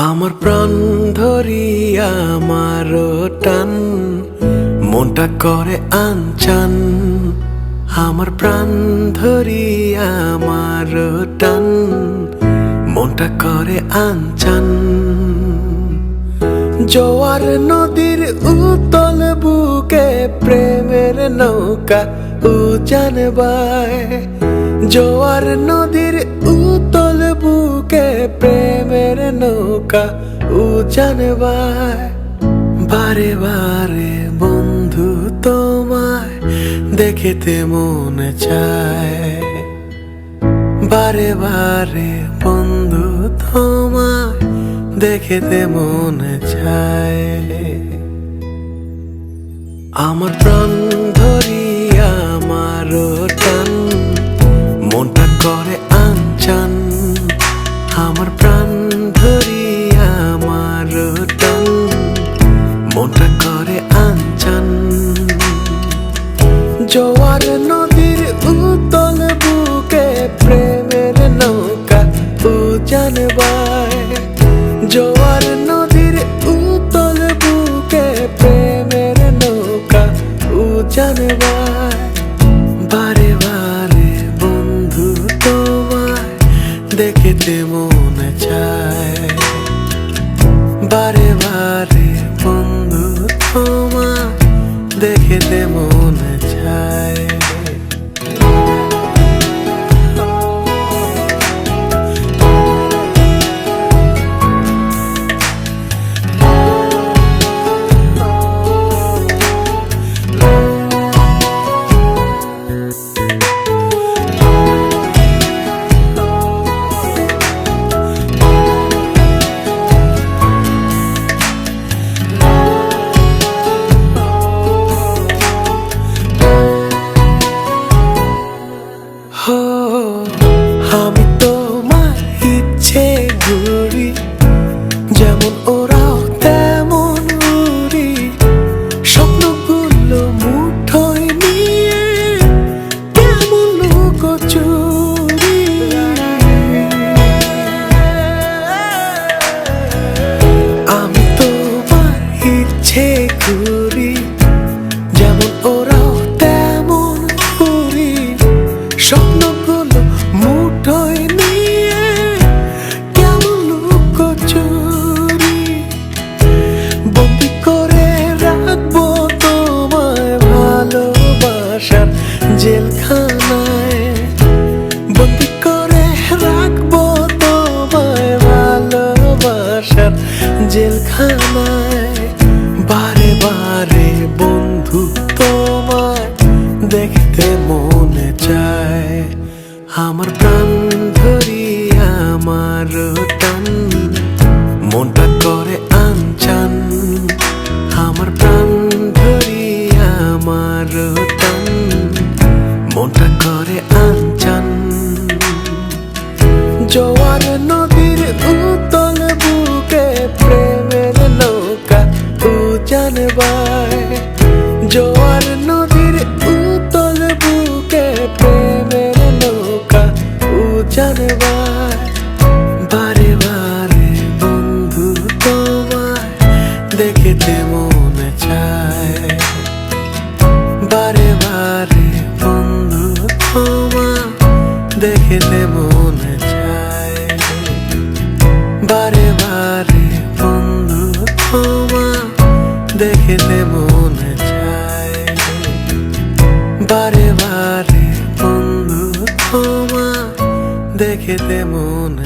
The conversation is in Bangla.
আমার প্রাণ ধরিয়া আমার টান মনটা করে আনচান। আমার প্রাণ ধরিয়া আমার টান মনটা করে আনচান। জোয়ার নদীর উতল বুকে প্রেমের নৌকা উজান বায়। জোয়ার নদীর উতল বুকে প্রেমের নৌকা উজান বায়। বারে বারে বন্ধু তোমায় দেখিতে মনে চায়। বারে বারে বন্ধু তোমায় দেখিতে মনে চায়। আমার প্রাণ ধরিয়া আমার টান মনটা করে আনচান। আমার প্রাণ ধরিয়া আমার টান মনটা করে আনচান। জোয়ার নদীর উতল বুকে প্রেমের নৌকা উজান বায়। জোয়ার নদীর উতল বুকে প্রেমের নৌকা উজান বায়। বারে বারে বন্ধু তোমায় দেখিতে মনে চায়। বারে বারে বন্ধু তোমায় দেখিতে মনে চায়। আমি তোমার ইচ্ছে ঘুরি, যেমন ওরাও তেমন উড়ি। স্বপ্নগুলো মুঠোয় নিয়ে কেমন লুকোচুরি। আমি তোমার ইচ্ছে ঘুরি, যেমন ওরাও তেমন উড়ি। স্বপ্নগুলো মুঠোয় নিয়ে কেমন লুকোচুরি। বন্দি করে রাখবো তোমায় ভালোবাসার জেলখানায়। বন্দি করে রাখবো তোমায় ভালোবাসার জেলখানায়। বারে বারে বন্ধু তোমায় দেখতে মনে চায়। আমার প্রাণ ধরিয়া আমার টান মনটা করে আনচান। আমার প্রাণ ধরিয়া আমার টান মনটা করে আনচান। জোয়ার নদীর উতল বুকে প্রেমের নৌকা উজান বায়। জোয়ার নদীর উতল বুকে প্রেমের নৌকা উজান বায়। বারে বারে বন্ধু তোমায় দেখিতে মনে চায়। বারে বারে বন্ধু তোমায় দেখিতে মনে চায়। বারে বারে বন্ধু তোমায় দেখিতে মনে চায়। বারে বারে বন্ধু তোমায় দেখিতে মনে